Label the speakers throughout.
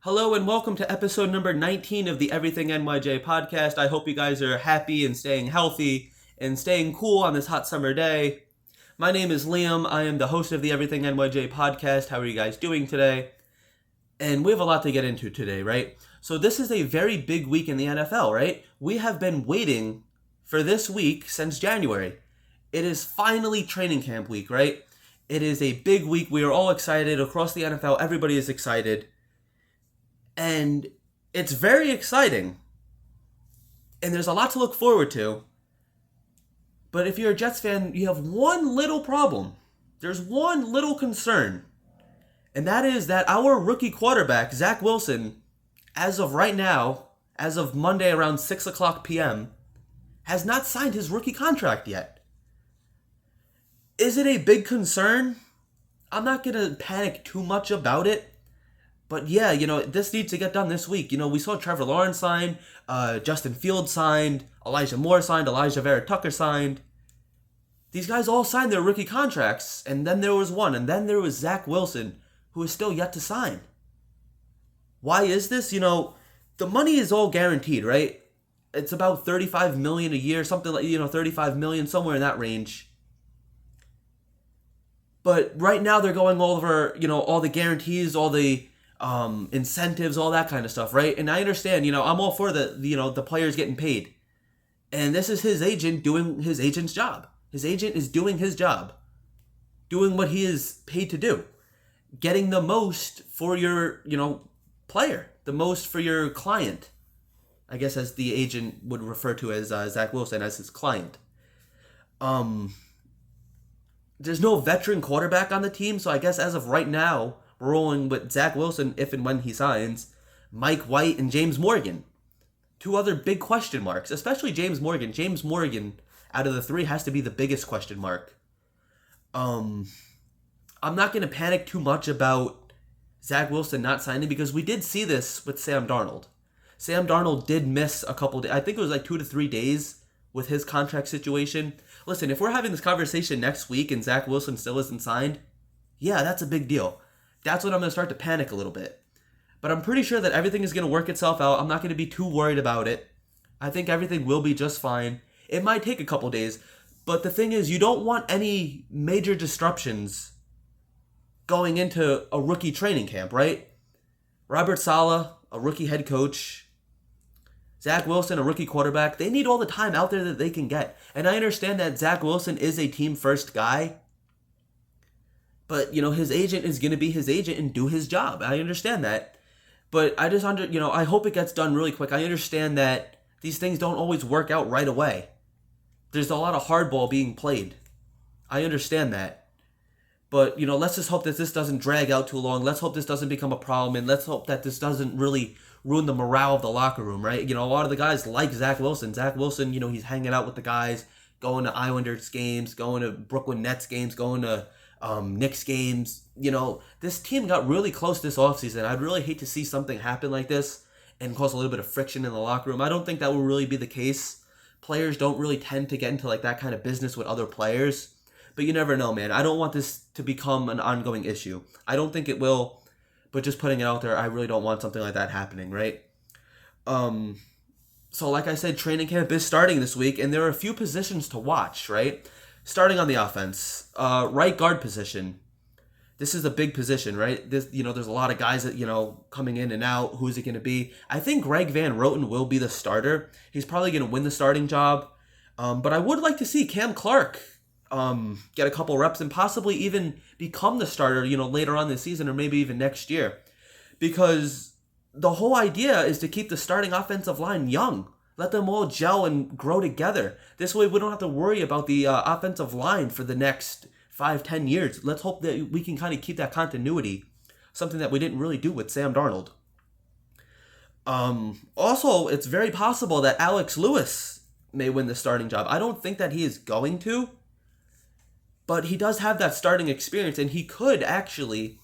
Speaker 1: Hello and welcome to episode number 19 of the Everything NYJ podcast. I hope you guys are happy and staying healthy and staying cool on this hot summer day. My name is Liam. I am the host of the Everything NYJ podcast. How are you guys doing today? And we have a lot to get into today, right? So this is a very big week in the NFL, right? We have been waiting for this week since January. It is finally training camp week, right? It is a big week. We are all excited. Across the NFL, everybody is excited. And it's very exciting. And there's a lot to look forward to. But if you're a Jets fan, you have one little problem. There's one little concern. And that is that our rookie quarterback, Zach Wilson, as of right now, as of Monday around 6 o'clock p.m., has not signed his rookie contract yet. Is it a big concern? I'm not going to panic too much about it. But yeah, this needs to get done this week. We saw Trevor Lawrence signed, Justin Fields signed, Elijah Moore signed, Elijah Vera Tucker signed. These guys all signed their rookie contracts, and then there was one, and then there was Zach Wilson, who is still yet to sign. Why is this? The money is all guaranteed, right? It's about $35 million a year, something like, $35 million, somewhere in that range. But right now they're going over, all the guarantees, all the incentives, all that kind of stuff, right? And I understand, I'm all for the players getting paid. And this is his agent doing his agent's job. His agent is doing his job. Doing what he is paid to do. Getting the most for your, player. The most for your client. I guess as the agent would refer to as Zach Wilson as his client. There's no veteran quarterback on the team, so I guess as of right now, we're rolling with Zach Wilson if and when he signs, Mike White, and James Morgan. Two other big question marks, especially James Morgan. James Morgan, out of the three, has to be the biggest question mark. I'm not going to panic too much about Zach Wilson not signing because we did see this with Sam Darnold. Sam Darnold did miss a couple days. I think it was like 2 to 3 days with his contract situation. Listen, if we're having this conversation next week and Zach Wilson still isn't signed, yeah, that's a big deal. That's when I'm going to start to panic a little bit. But I'm pretty sure that everything is going to work itself out. I'm not going to be too worried about it. I think everything will be just fine. It might take a couple days. But the thing is, you don't want any major disruptions going into a rookie training camp, right? Robert Saleh, a rookie head coach. Zach Wilson, a rookie quarterback. They need all the time out there that they can get. And I understand that Zach Wilson is a team-first guy. But, his agent is going to be his agent and do his job. I understand that. But I just, I hope it gets done really quick. I understand that these things don't always work out right away. There's a lot of hardball being played. I understand that. But, let's just hope that this doesn't drag out too long. Let's hope this doesn't become a problem. And let's hope that this doesn't really ruin the morale of the locker room, right? A lot of the guys like Zach Wilson. Zach Wilson, he's hanging out with the guys, going to Islanders games, going to Brooklyn Nets games, going to Knicks games. This team got really close this offseason. I'd really hate to see something happen like this and cause a little bit of friction in the locker room. I don't think that will really be the case. Players don't really tend to get into like that kind of business with other players. But you never know, man. I don't want this to become an ongoing issue. I don't think it will, but just putting it out there, I really don't want something like that happening, right? So like I said, training camp is starting this week, and there are a few positions to watch, right? Starting on the offense, right guard position. This is a big position, right? There's a lot of guys that, coming in and out. Who's it going to be? I think Greg Van Roten will be the starter. He's probably going to win the starting job. But I would like to see Cam Clark get a couple reps and possibly even become the starter, later on this season or maybe even next year. Because the whole idea is to keep the starting offensive line young. Let them all gel and grow together. This way we don't have to worry about the offensive line for the next 5-10 years. Let's hope that we can kind of keep that continuity. Something that we didn't really do with Sam Darnold. Also, it's very possible that Alex Lewis may win the starting job. I don't think that he is going to. But he does have that starting experience. And he could actually,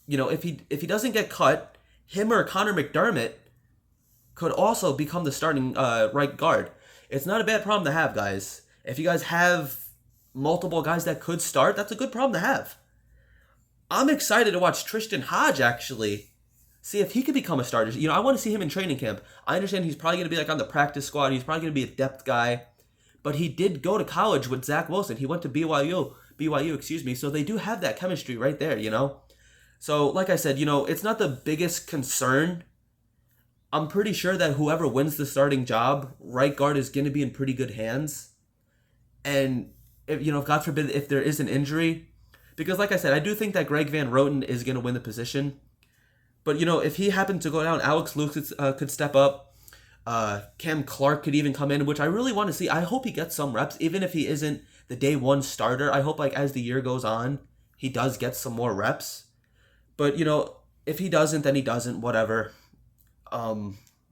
Speaker 1: if he doesn't get cut, him or Connor McDermott could also become the starting right guard. It's not a bad problem to have, guys. If you guys have multiple guys that could start, that's a good problem to have. I'm excited to watch Tristan Hodge actually See if he could become a starter. I want to see him in training camp. I understand he's probably going to be like on the practice squad. He's probably going to be a depth guy. But he did go to college with Zach Wilson. He went to BYU, so they do have that chemistry right there, So, like I said, it's not the biggest concern. I'm pretty sure that whoever wins the starting job, right guard, is going to be in pretty good hands. And, if God forbid, if there is an injury, because like I said, I do think that Greg Van Roten is going to win the position. But, if he happened to go down, Alex Lucas could step up. Cam Clark could even come in, which I really want to see. I hope he gets some reps, even if he isn't the day one starter. I hope, as the year goes on, he does get some more reps. But, if he doesn't, then he doesn't, whatever.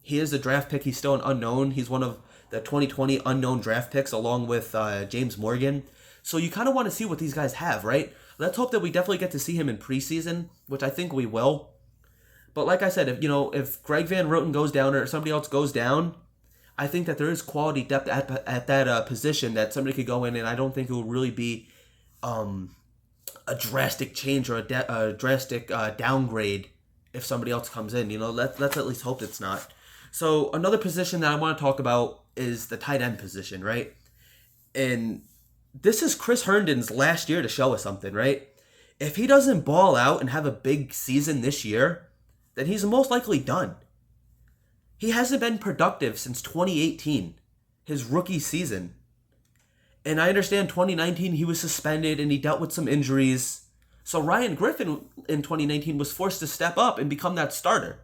Speaker 1: He is a draft pick. He's still an unknown. He's one of the 2020 unknown draft picks along with James Morgan. So you kind of want to see what these guys have, right? Let's hope that we definitely get to see him in preseason, which I think we will. But like I said, if Greg Van Roten goes down or somebody else goes down, I think that there is quality depth at that position that somebody could go in, and I don't think it will really be a drastic change or a drastic downgrade if somebody else comes in. Let's at least hope it's not. So another position that I want to talk about is the tight end position, right? And this is Chris Herndon's last year to show us something, right? If he doesn't ball out and have a big season this year, then he's most likely done. He hasn't been productive since 2018, his rookie season. And I understand 2019 he was suspended and he dealt with some injuries. So Ryan Griffin in 2019 was forced to step up and become that starter.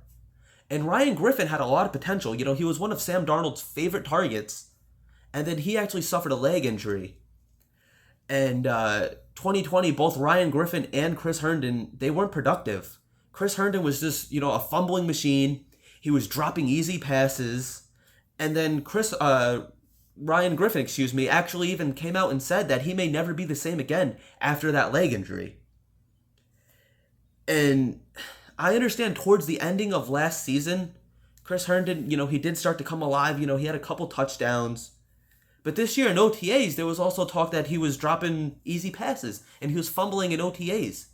Speaker 1: And Ryan Griffin had a lot of potential. He was one of Sam Darnold's favorite targets. And then he actually suffered a leg injury. And 2020, both Ryan Griffin and Chris Herndon, they weren't productive. Chris Herndon was just, a fumbling machine. He was dropping easy passes. And then Ryan Griffin, actually even came out and said that he may never be the same again after that leg injury. And I understand towards the ending of last season, Chris Herndon, he did start to come alive. He had a couple touchdowns. But this year in OTAs, there was also talk that he was dropping easy passes and he was fumbling in OTAs.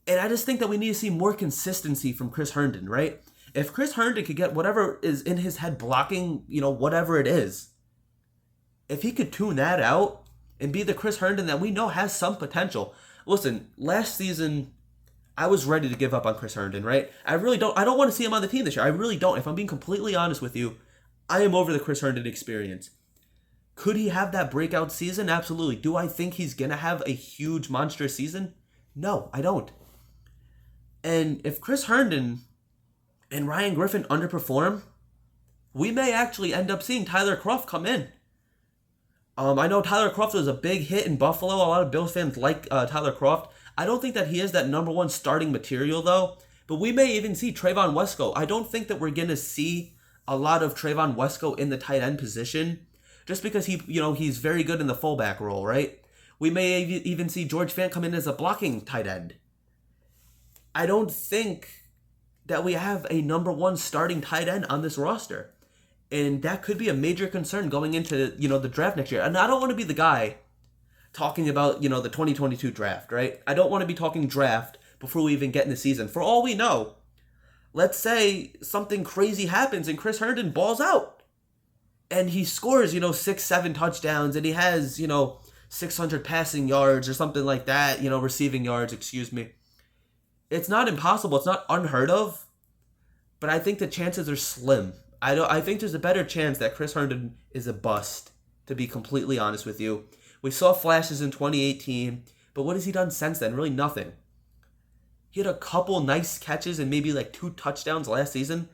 Speaker 1: And I just think that we need to see more consistency from Chris Herndon, right? If Chris Herndon could get whatever is in his head blocking, whatever it is, if he could tune that out and be the Chris Herndon that we know has some potential. Listen, last season, I was ready to give up on Chris Herndon, right? I don't want to see him on the team this year. I really don't. If I'm being completely honest with you, I am over the Chris Herndon experience. Could he have that breakout season? Absolutely. Do I think he's going to have a huge monstrous season? No, I don't. And if Chris Herndon and Ryan Griffin underperform, we may actually end up seeing Tyler Kroft come in. I know Tyler Kroft was a big hit in Buffalo. A lot of Bills fans like Tyler Kroft. I don't think that he is that number one starting material, though. But we may even see Trayvon Wesco. I don't think that we're going to see a lot of Trayvon Wesco in the tight end position, just because he's very good in the fullback role, right? We may even see George Fant come in as a blocking tight end. I don't think that we have a number one starting tight end on this roster. And that could be a major concern going into, the draft next year. And I don't want to be the guy talking about, the 2022 draft, right? I don't want to be talking draft before we even get in the season. For all we know, let's say something crazy happens and Chris Herndon balls out. And he scores, 6-7 touchdowns and he has, 600 passing yards or something like that, receiving yards, It's not impossible. It's not unheard of. But I think the chances are slim. I think there's a better chance that Chris Herndon is a bust, to be completely honest with you. We saw flashes in 2018, but what has he done since then? Really nothing. He had a couple nice catches and maybe 2 touchdowns last season,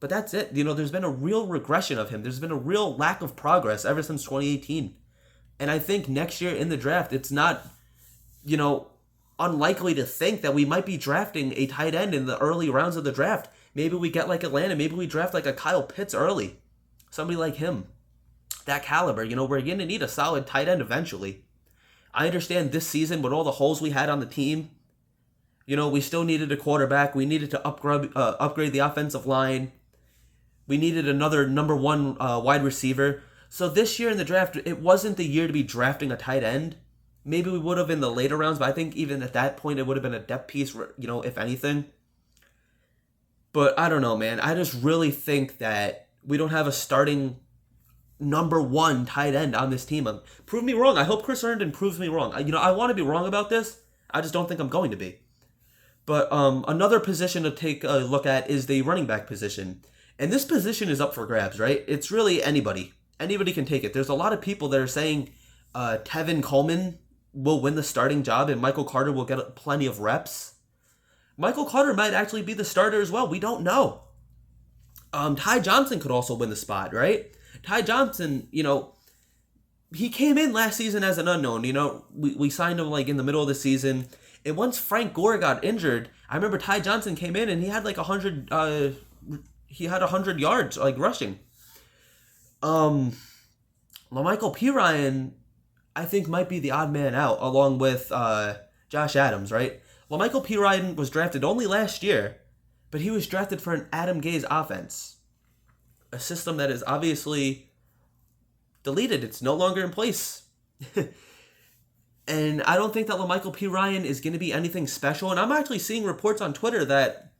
Speaker 1: but that's it. There's been a real regression of him. There's been a real lack of progress ever since 2018. And I think next year in the draft, it's not, unlikely to think that we might be drafting a tight end in the early rounds of the draft. Maybe we get like Atlanta. Maybe we draft like a Kyle Pitts early. Somebody like him. That caliber. We're going to need a solid tight end eventually. I understand this season with all the holes we had on the team, we still needed a quarterback. We needed to upgrade the offensive line. We needed another number one wide receiver. So this year in the draft, it wasn't the year to be drafting a tight end. Maybe we would have in the later rounds, but I think even at that point, it would have been a depth piece, if anything. But I don't know, man. I just really think that we don't have a starting number one tight end on this team. Prove me wrong. I hope Chris Herndon proves me wrong. I want to be wrong about this. I just don't think I'm going to be. But another position to take a look at is the running back position. And this position is up for grabs, right? It's really anybody. Anybody can take it. There's a lot of people that are saying Tevin Coleman will win the starting job and Michael Carter will get plenty of reps. Michael Carter might actually be the starter as well. We don't know. Ty Johnson could also win the spot, right? Ty Johnson, he came in last season as an unknown. We signed him like in the middle of the season. And once Frank Gore got injured, I remember Ty Johnson came in and he had like 100 yards like rushing. LaMichael Pirine, I think, might be the odd man out along with Josh Adams, right? LaMichael Pirine was drafted only last year, but he was drafted for an Adam Gase offense. A system that is obviously deleted. It's no longer in place. And I don't think that LaMichael Pirine is going to be anything special. And I'm actually seeing reports on Twitter that,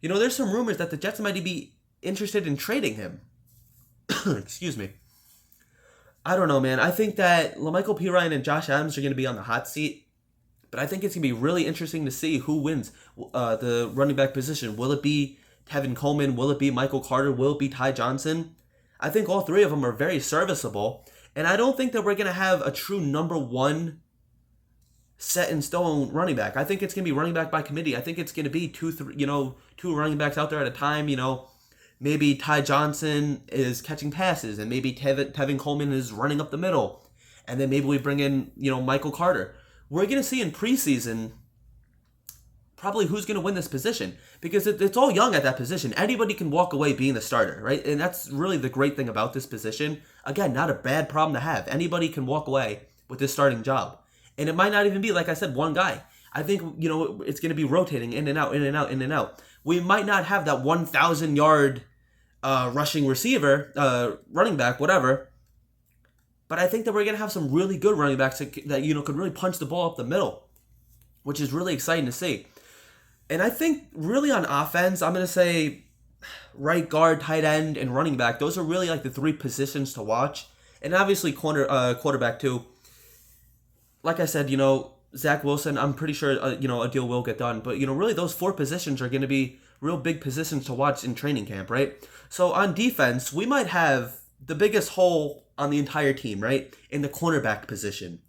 Speaker 1: there's some rumors that the Jets might be interested in trading him. Excuse me. I don't know, man. I think that LaMichael Pirine and Josh Adams are going to be on the hot seat. But I think it's going to be really interesting to see who wins the running back position. Will it be Tevin Coleman? Will it be Michael Carter? Will it be Ty Johnson? I think all three of them are very serviceable. And I don't think that we're going to have a true number one set in stone running back. I think it's going to be running back by committee. I think it's going to be two running backs out there at a time. Maybe Ty Johnson is catching passes and maybe Tevin Coleman is running up the middle. And then maybe we bring in, Michael Carter. We're going to see in preseason probably who's going to win this position because it's all young at that position. Anybody can walk away being the starter, right? And that's really the great thing about this position. Again, not a bad problem to have. Anybody can walk away with this starting job. And it might not even be, like I said, one guy. I think, it's going to be rotating in and out, in and out, in and out. We might not have that 1,000-yard rushing receiver, running back, whatever. But I think that we're going to have some really good running backs that could really punch the ball up the middle, which is really exciting to see. And I think really on offense, I'm going to say right guard, tight end, and running back. Those are really like the three positions to watch. And obviously quarterback too. Like I said, Zach Wilson, I'm pretty sure, a deal will get done. But, really those four positions are going to be real big positions to watch in training camp, right? So on defense, we might have the biggest hole on the entire team, right? In the cornerback position.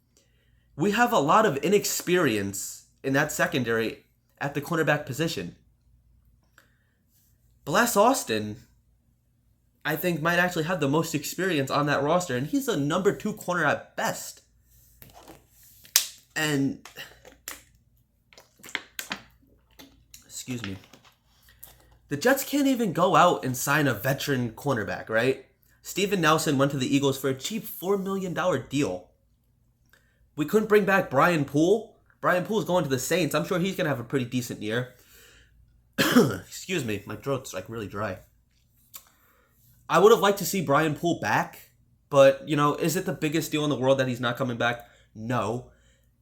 Speaker 1: We have a lot of inexperience in that secondary at the cornerback position. Bless Austin, I think, might actually have the most experience on that roster. And he's a number 2 corner at best. And, excuse me, the Jets can't even go out and sign a veteran cornerback, right? Steven Nelson went to the Eagles for a cheap $4 million deal. We couldn't bring back Brian Poole. Brian Poole's going to the Saints. I'm sure he's going to have a pretty decent year. Excuse me, my throat's like really dry. I would have liked to see Brian Poole back, but, is it the biggest deal in the world that he's not coming back? No.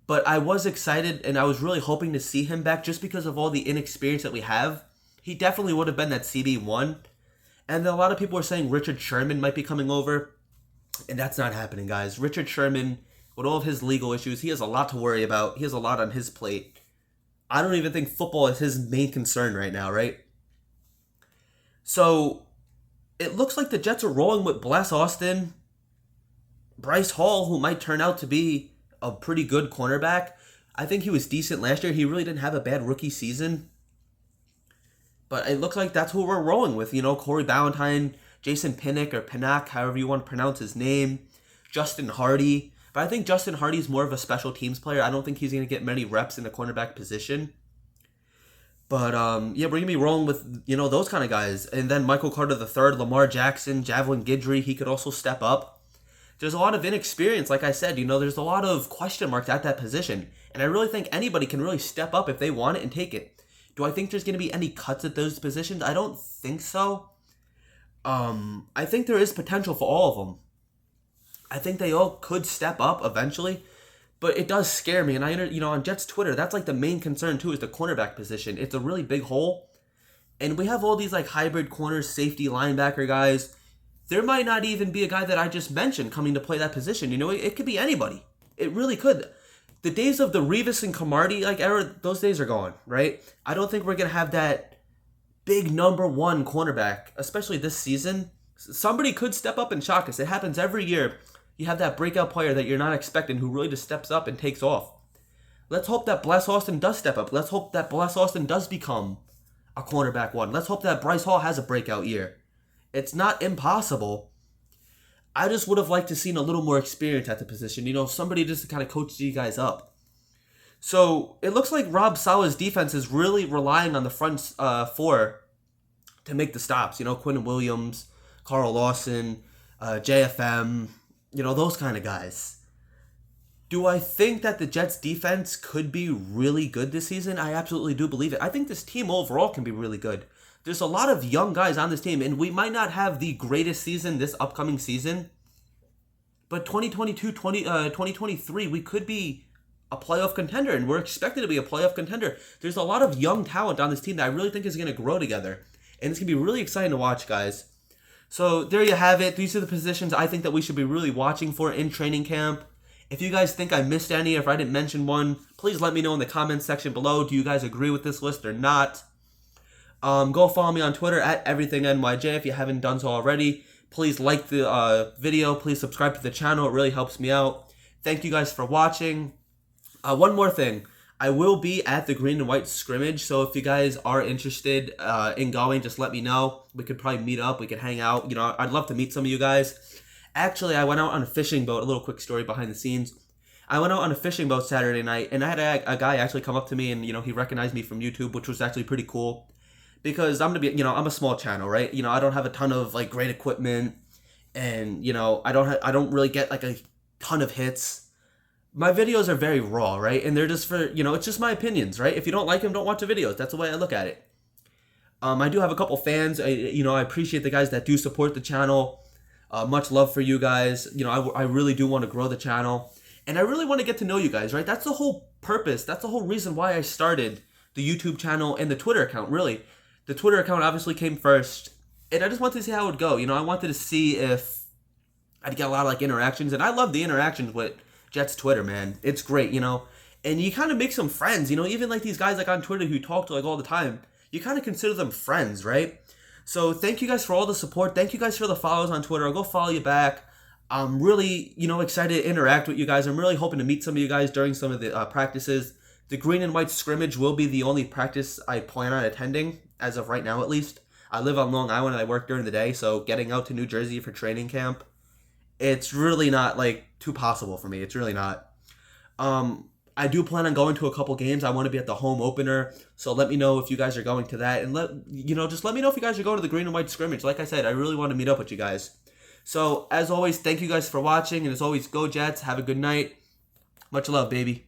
Speaker 1: But I was excited, and I was really hoping to see him back just because of all the inexperience that we have. He definitely would have been that CB1. And a lot of people are saying Richard Sherman might be coming over. And that's not happening, guys. Richard Sherman, with all of his legal issues, he has a lot to worry about. He has a lot on his plate. I don't even think football is his main concern right now, right? So, it looks like the Jets are rolling with Bless Austin, Bryce Hall, who might turn out to be a pretty good cornerback. I think he was decent last year. He really didn't have a bad rookie season. But it looks like that's who we're rolling with. Corey Ballantyne, Jason Pinnock, or Pinnock, however you want to pronounce his name. Justin Hardy. But I think Justin Hardy's more of a special teams player. I don't think he's going to get many reps in the cornerback position. But, we're going to be rolling with, those kind of guys. And then Michael Carter III, Lamar Jackson, Javelin Guidry, he could also step up. There's a lot of inexperience, like I said. There's a lot of question marks at that position. And I really think anybody can really step up if they want it and take it. Do I think there's going to be any cuts at those positions? I don't think so. I think there is potential for all of them. I think they all could step up eventually. But it does scare me. And on Jets Twitter, that's like the main concern too, is the cornerback position. It's a really big hole. And we have all these like hybrid corners, safety, linebacker guys. There might not even be a guy that I just mentioned coming to play that position. It could be anybody. It really could. The days of the Revis and Camardi like era, those days are gone, right? I don't think we're gonna have that big number one cornerback, especially this season. Somebody could step up and shock us. It happens every year. You have that breakout player that you're not expecting who really just steps up and takes off. Let's hope that Bless Austin does step up. Let's hope that Bless Austin does become a cornerback one. Let's hope that Bryce Hall has a breakout year. It's not impossible. I just would have liked to seen a little more experience at the position. Somebody just to kind of coach you guys up. So it looks like Rob Saleh's defense is really relying on the front four to make the stops. Quinn Williams, Carl Lawson, JFM, those kind of guys. Do I think that the Jets defense could be really good this season? I absolutely do believe it. I think this team overall can be really good. There's a lot of young guys on this team, and we might not have the greatest season this upcoming season, but 2023, we could be a playoff contender, and we're expected to be a playoff contender. There's a lot of young talent on this team that I really think is going to grow together, and it's going to be really exciting to watch, guys. So there you have it. These are the positions I think that we should be really watching for in training camp. If you guys think I missed any, or if I didn't mention one, please let me know in the comments section below. Do you guys agree with this list or not? Go follow me on Twitter at everythingnyj if you haven't done so already. Please like the video. Please subscribe to the channel. It really helps me out. Thank you guys for watching. One more thing. I will be at the green and white scrimmage, so if you guys are interested in going, just let me know. We could probably meet up. We could hang out. I'd love to meet some of you guys. Actually, I went out on a fishing boat. A little quick story behind the scenes. I went out on a fishing boat Saturday night, and I had a guy actually come up to me, and he recognized me from YouTube, which was actually pretty cool. Because I'm a small channel, right? I don't have a ton of like great equipment, and I don't really get like a ton of hits. My videos are very raw, right? And they're just for it's just my opinions, right? If you don't like them, don't watch the videos. That's the way I look at it. I do have a couple fans. I appreciate the guys that do support the channel. Much love for you guys. I really do want to grow the channel, and I really want to get to know you guys, right? That's the whole purpose. That's the whole reason why I started the YouTube channel and the Twitter account, really. The Twitter account obviously came first, and I just wanted to see how it would go. I wanted to see if I'd get a lot of like interactions, and I love the interactions with Jets Twitter, man. It's great, and you kind of make some friends, even like these guys like on Twitter who talk to like all the time. You kind of consider them friends, right? So thank you guys for all the support. Thank you guys for the follows on Twitter. I'll go follow you back. I'm really, excited to interact with you guys. I'm really hoping to meet some of you guys during some of the practices. The green and white scrimmage will be the only practice I plan on attending, as of right now at least. I live on Long Island and I work during the day, so getting out to New Jersey for training camp, it's really not like too possible for me. It's really not. I do plan on going to a couple games. I want to be at the home opener, so let me know if you guys are going to that, and just let me know if you guys are going to the green and white scrimmage. Like I said, I really want to meet up with you guys. So as always, thank you guys for watching, and as always, go Jets. Have a good night. Much love, baby.